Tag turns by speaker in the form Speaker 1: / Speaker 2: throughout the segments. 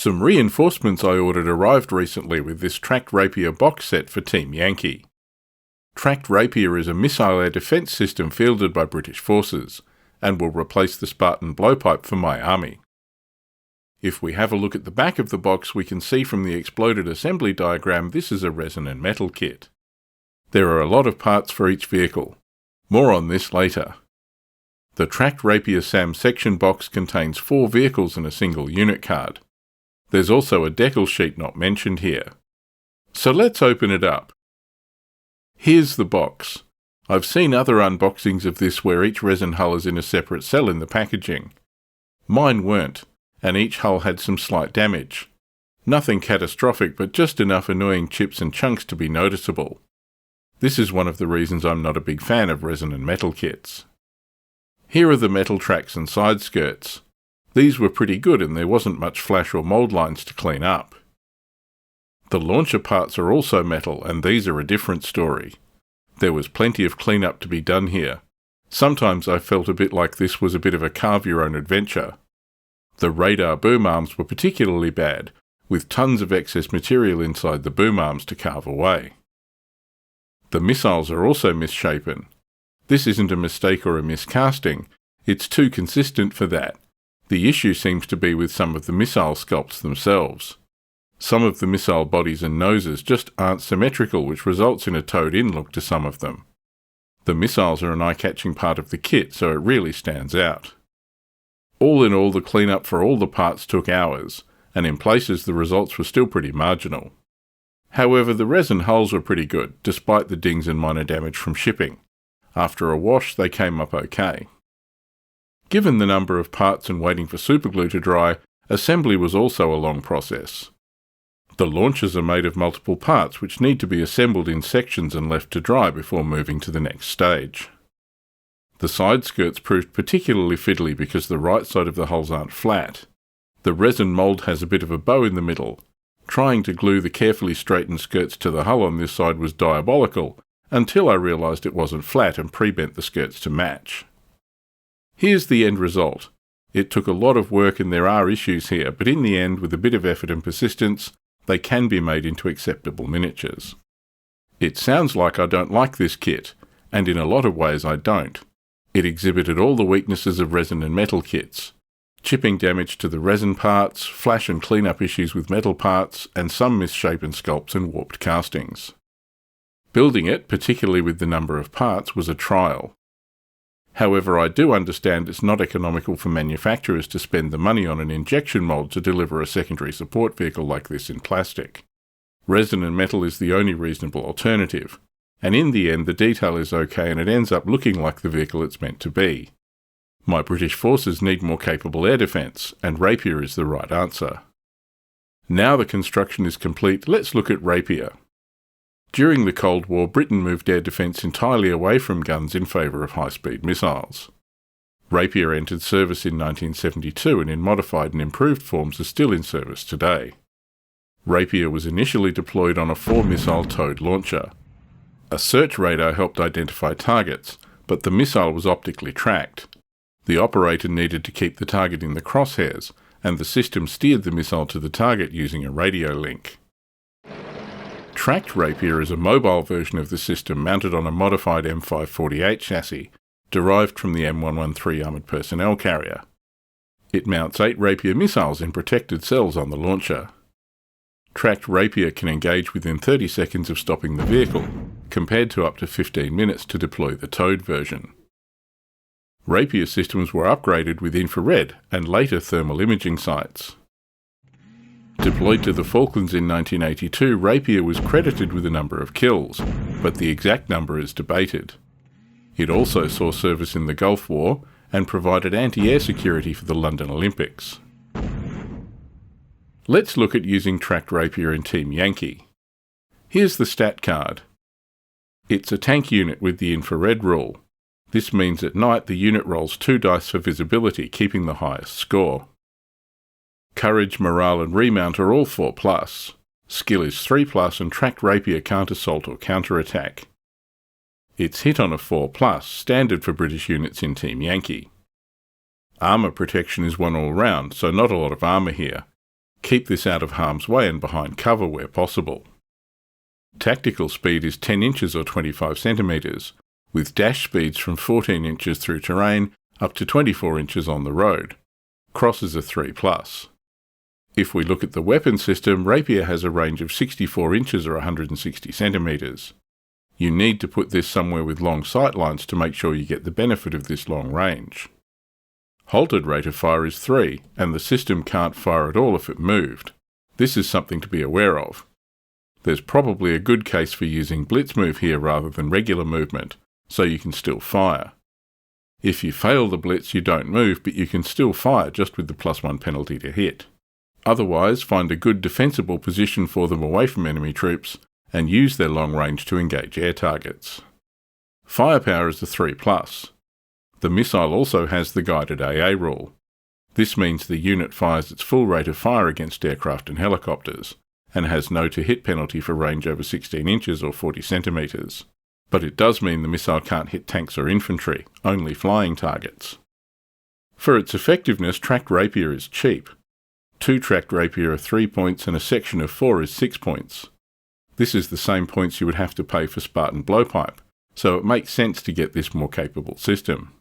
Speaker 1: Some reinforcements I ordered arrived recently with this Tracked Rapier box set for Team Yankee. Tracked Rapier is a missile air defence system fielded by British forces, and will replace the Spartan blowpipe for my army. If we have a look at the back of the box, we can see from the exploded assembly diagram this is a resin and metal kit. There are a lot of parts for each vehicle. More on this later. The Tracked Rapier SAM Section box contains 4 vehicles and a single unit card. There's also a decal sheet not mentioned here. So let's open it up. Here's the box. I've seen other unboxings of this where each resin hull is in a separate cell in the packaging. Mine weren't, and each hull had some slight damage. Nothing catastrophic, but just enough annoying chips and chunks to be noticeable. This is one of the reasons I'm not a big fan of resin and metal kits. Here are the metal tracks and side skirts. These were pretty good and there wasn't much flash or mould lines to clean up. The launcher parts are also metal, and these are a different story. There was plenty of cleanup to be done here. Sometimes I felt a bit like this was a bit of a carve-your-own adventure. The radar boom arms were particularly bad, with tons of excess material inside the boom arms to carve away. The missiles are also misshapen. This isn't a mistake or a miscasting, it's too consistent for that. The issue seems to be with some of the missile sculpts themselves. Some of the missile bodies and noses just aren't symmetrical, which results in a toed-in look to some of them. The missiles are an eye-catching part of the kit, so it really stands out. All in all, the cleanup for all the parts took hours, and in places the results were still pretty marginal. However, the resin hulls were pretty good, despite the dings and minor damage from shipping. After a wash, they came up okay. Given the number of parts and waiting for superglue to dry, assembly was also a long process. The launchers are made of multiple parts which need to be assembled in sections and left to dry before moving to the next stage. The side skirts proved particularly fiddly because the right side of the hulls aren't flat. The resin mould has a bit of a bow in the middle. Trying to glue the carefully straightened skirts to the hull on this side was diabolical, until I realised it wasn't flat and pre-bent the skirts to match. Here's the end result. It took a lot of work and there are issues here, but in the end, with a bit of effort and persistence, they can be made into acceptable miniatures. It sounds like I don't like this kit, and in a lot of ways I don't. It exhibited all the weaknesses of resin and metal kits. Chipping damage to the resin parts, flash and cleanup issues with metal parts, and some misshapen sculpts and warped castings. Building it, particularly with the number of parts, was a trial. However, I do understand it's not economical for manufacturers to spend the money on an injection mould to deliver a secondary support vehicle like this in plastic. Resin and metal is the only reasonable alternative, and in the end the detail is okay and it ends up looking like the vehicle it's meant to be. My British forces need more capable air defence, and Rapier is the right answer. Now the construction is complete, let's look at Rapier. During the Cold War, Britain moved air defence entirely away from guns in favour of high-speed missiles. Rapier entered service in 1972 and in modified and improved forms are still in service today. Rapier was initially deployed on a 4-missile towed launcher. A search radar helped identify targets, but the missile was optically tracked. The operator needed to keep the target in the crosshairs, and the system steered the missile to the target using a radio link. Tracked Rapier is a mobile version of the system mounted on a modified M548 chassis, derived from the M113 armoured personnel carrier. It mounts 8 Rapier missiles in protected cells on the launcher. Tracked Rapier can engage within 30 seconds of stopping the vehicle, compared to up to 15 minutes to deploy the towed version. Rapier systems were upgraded with infrared and later thermal imaging sights. Deployed to the Falklands in 1982, Rapier was credited with a number of kills, but the exact number is debated. It also saw service in the Gulf War and provided anti-air security for the London Olympics. Let's look at using Tracked Rapier in Team Yankee. Here's the stat card. It's a tank unit with the infrared rule. This means at night the unit rolls 2 dice for visibility, keeping the highest score. Courage, morale and remount are all 4+. Skill is 3+, and Tracked Rapier can't assault or counter-attack. It's hit on a 4+, standard for British units in Team Yankee. Armour protection is 1 all round, so not a lot of armour here. Keep this out of harm's way and behind cover where possible. Tactical speed is 10 inches or 25 centimetres, with dash speeds from 14 inches through terrain up to 24 inches on the road. Crosses are 3+. If we look at the weapon system, Rapier has a range of 64 inches or 160 centimetres. You need to put this somewhere with long sight lines to make sure you get the benefit of this long range. Halted rate of fire is 3, and the system can't fire at all if it moved. This is something to be aware of. There's probably a good case for using blitz move here rather than regular movement, so you can still fire. If you fail the blitz, you don't move, but you can still fire just with the +1 penalty to hit. Otherwise, find a good defensible position for them away from enemy troops and use their long range to engage air targets. Firepower is a 3+. The missile also has the guided AA rule. This means the unit fires its full rate of fire against aircraft and helicopters, and has no to-hit penalty for range over 16 inches or 40 centimetres. But it does mean the missile can't hit tanks or infantry, only flying targets. For its effectiveness, Tracked Rapier is cheap. 2 Tracked Rapier are 3 points and a section of 4 is 6 points. This is the same points you would have to pay for Spartan Blowpipe, so it makes sense to get this more capable system.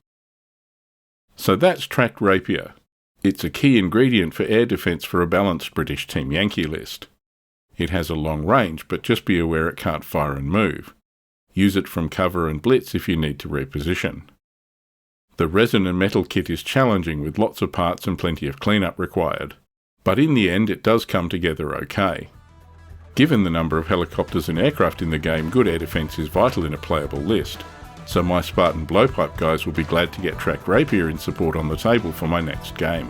Speaker 1: So that's Tracked Rapier. It's a key ingredient for air defence for a balanced British Team Yankee list. It has a long range, but just be aware it can't fire and move. Use it from cover and blitz if you need to reposition. The resin and metal kit is challenging with lots of parts and plenty of cleanup required, but in the end it does come together okay. Given the number of helicopters and aircraft in the game, good air defence is vital in a playable list, so my Spartan Blowpipe guys will be glad to get Tracked Rapier in support on the table for my next game.